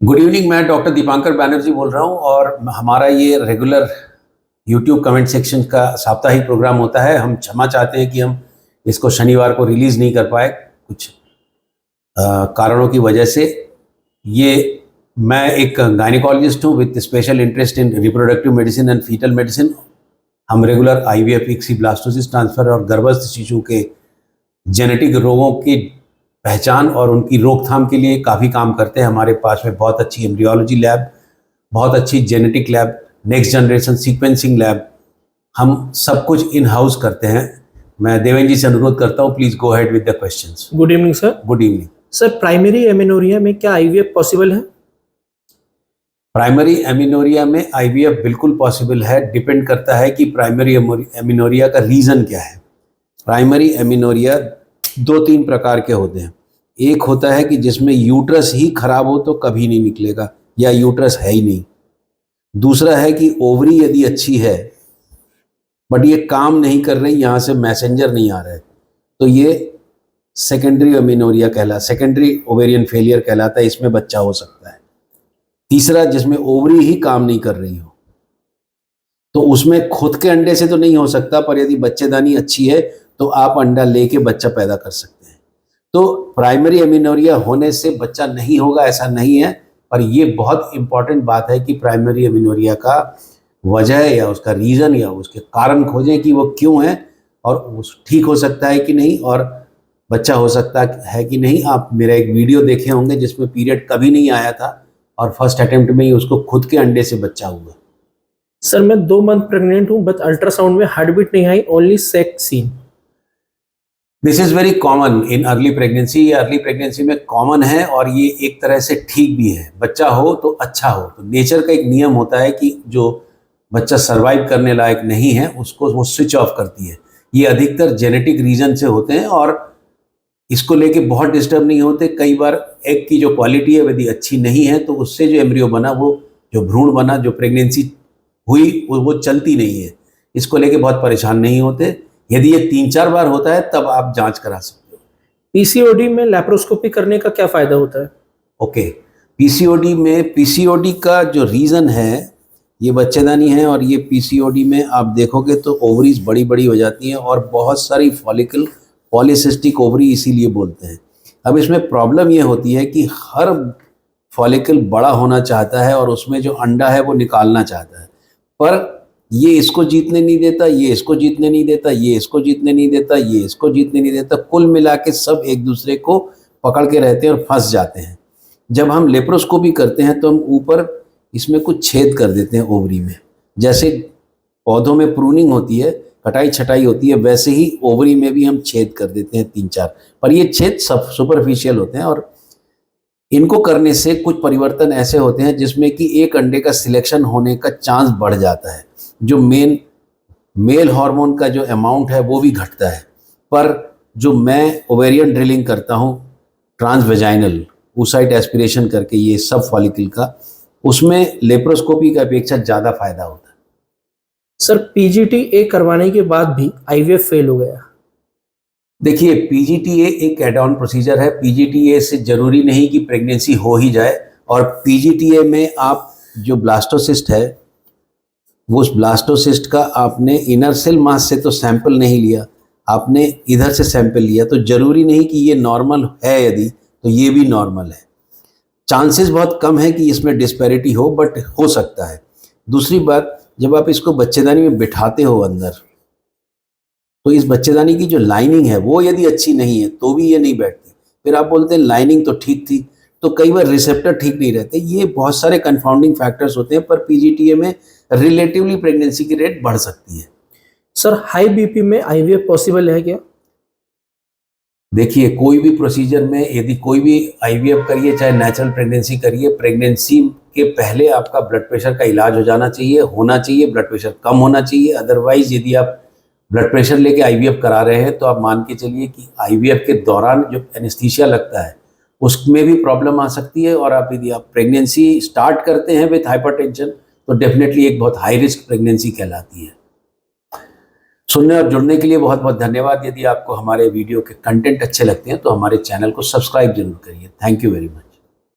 Good evening. मैं doctor Dipankar Banerjee बोल रहा हूँ और हमारा ये रेगुलर यूट्यूब कमेंट सेक्शन का साप्ताहिक प्रोग्राम होता है। हम क्षमा चाहते हैं कि हम इसको शनिवार को रिलीज़ नहीं कर पाए कुछ कारणों की वजह से। ये मैं एक गायनिकोलॉजिस्ट हूँ with special interest in reproductive medicine and foetal medicine. हम regular IVF, ICSI blastocyst transfer और गर्भस्थ शिशु के जेनेटिक रोगों की पहचान और उनकी रोकथाम के लिए काफ़ी काम करते हैं। हमारे पास में बहुत अच्छी एम्ब्रियोलॉजी लैब, बहुत अच्छी genetic lab, next generation sequencing lab, हम सब कुछ इन हाउस करते हैं। मैं देवेंद्र जी से अनुरोध करता हूँ, please go ahead with the questions. Good evening sir. Good evening sir, primary amenorrhea में क्या IVF पॉसिबल है? प्राइमरी एमिनोरिया में IVF बिल्कुल पॉसिबल है। डिपेंड करता है कि प्राइमरी एमिनोरिया का रीज़न क्या है। प्राइमरी एमिनोरिया 2-3 प्रकार के होते हैं। एक होता है कि जिसमें यूट्रस ही खराब हो तो कभी नहीं निकलेगा या यूट्रस है ही नहीं। दूसरा है कि ओवरी यदि अच्छी है बट ये काम नहीं कर रही, यहाँ से मैसेंजर नहीं आ रहा है, तो ये secondary amenorrhoea secondary ovarian failure कहलाता है। इसमें बच्चा हो सकता है। तीसरा, जिसमें ओवरी ही काम नहीं कर रही हो, तो उसमें खुद के अंडे से तो नहीं हो सकता, पर यदि बच्चेदानी अच्छी है तो आप अंडा लेके बच्चा पैदा कर सकते हैं। तो प्राइमरी एमिनोरिया होने से बच्चा नहीं होगा ऐसा नहीं है, पर ये बहुत इंपॉर्टेंट बात है कि प्राइमरी एमिनोरिया का वजह या उसका रीज़न या उसके कारण खोजें कि वो क्यों है और उस ठीक हो सकता है कि नहीं और बच्चा हो सकता है कि नहीं। आप मेरा एक वीडियो देखे होंगे जिसमें पीरियड कभी नहीं आया था और फर्स्ट अटेम्प्ट में ही उसको खुद के अंडे से बच्चा हुआ। सर, मैं 2 मंथ प्रेग्नेंट हूँ, बट अल्ट्रासाउंड में हार्ट बीट नहीं आई, only sac seen. This is very common in early pregnancy. ये अर्ली प्रेगनेंसी में कॉमन है और ये एक तरह से ठीक भी है। बच्चा हो तो अच्छा हो। तो नेचर का एक नियम होता है कि जो बच्चा सर्वाइव करने लायक नहीं है उसको वो स्विच ऑफ करती है। ये अधिकतर जेनेटिक रीजन से होते हैं और इसको लेके बहुत डिस्टर्ब नहीं होते। कई बार एग की जो क्वालिटी है यदि अच्छी नहीं है तो उससे जो एम्ब्रियो बना, वो जो भ्रूण बना, जो प्रेगनेंसी हुई वो चलती नहीं है। इसको लेके बहुत परेशान नहीं होते। यदि ये 3-4 बार होता है तब आप जांच करा सकते हो। PCOD में लैप्रोस्कोपी करने का क्या फ़ायदा होता है? ओके, PCOD का जो रीज़न है ये बच्चेदानी है और ये PCOD में आप देखोगे तो ओवरीज बड़ी बड़ी हो जाती हैं और बहुत सारी फॉलिकल, पॉलीसिस्टिक ओवरी इसीलिए बोलते हैं। अब इसमें प्रॉब्लम ये होती है कि हर फॉलिकल बड़ा होना चाहता है और उसमें जो अंडा है वो निकालना चाहता है, पर ये इसको जीतने नहीं देता, ये इसको जीतने नहीं देता, ये इसको जीतने नहीं देता, ये इसको जीतने नहीं देता। कुल मिला के सब एक दूसरे को पकड़ के रहते हैं और फंस जाते हैं। जब हम लेप्रोस्कोपी करते हैं तो हम ऊपर इसमें कुछ छेद कर देते हैं ओवरी में। जैसे पौधों में प्रूनिंग होती है, कटाई छटाई होती है, वैसे ही ओवरी में भी हम छेद कर देते हैं 3-4, पर ये छेद सब सुपरफिशियल होते हैं और इनको करने से कुछ परिवर्तन ऐसे होते हैं जिसमें कि एक अंडे का सिलेक्शन होने का चांस बढ़ जाता है। जो मेल हार्मोन का जो अमाउंट है वो भी घटता है। पर जो मैं ओवेरियन ड्रिलिंग करता हूँ ट्रांसवेजाइनल oocyte एस्पिरेशन करके ये सब फॉलिकल का, उसमें लेप्रोस्कोपी का अपेक्षा ज़्यादा फायदा होता है। सर, PGTA करवाने के बाद भी IVF फेल हो गया। देखिए, PGTA एक एड ऑन प्रोसीजर है। PGTA से ज़रूरी नहीं कि प्रेगनेंसी हो ही जाए और PGTA में आप जो ब्लास्टोसिस्ट है वो उस ब्लास्टोसिस्ट का आपने इनर सेल मास से तो सैंपल नहीं लिया, आपने इधर से सैंपल लिया, तो ज़रूरी नहीं कि ये नॉर्मल है। यदि तो ये भी नॉर्मल है। चांसेस बहुत कम है कि इसमें डिस्पैरिटी हो, बट हो सकता है। दूसरी बात, जब आप इसको बच्चेदानी में बिठाते हो अंदर, तो इस बच्चेदानी की जो लाइनिंग है वो यदि अच्छी नहीं है तो भी ये नहीं बैठती। फिर आप बोलते हैं लाइनिंग तो ठीक थी, तो कई बार रिसेप्टर ठीक नहीं रहते। ये बहुत सारे कंफाउंडिंग फैक्टर्स होते हैं, पर PGTA में रिलेटिवली प्रेगनेंसी की रेट बढ़ सकती है। सर, हाई BP में IVF पॉसिबल है क्या? देखिए, कोई भी प्रोसीजर में यदि कोई भी IVF करिए, चाहे नेचुरल प्रेगनेंसी करिए, प्रेगनेंसी के पहले आपका ब्लड प्रेशर का इलाज हो जाना चाहिए, होना चाहिए। ब्लड प्रेशर कम होना चाहिए। अदरवाइज यदि आप ब्लड प्रेशर लेके IVF करा रहे हैं तो आप मान के चलिए कि IVF के दौरान जो एनेस्थीसिया लगता है उसमें भी प्रॉब्लम आ सकती है। और आप यदि आप प्रेगनेंसी स्टार्ट करते हैं विथ हाइपरटेंशन तो डेफिनेटली एक बहुत हाई रिस्क प्रेगनेंसी कहलाती है। सुनने और जुड़ने के लिए बहुत बहुत धन्यवाद। यदि आपको हमारे वीडियो के कंटेंट अच्छे लगते हैं तो हमारे चैनल को सब्सक्राइब जरूर करिए। Thank you very much.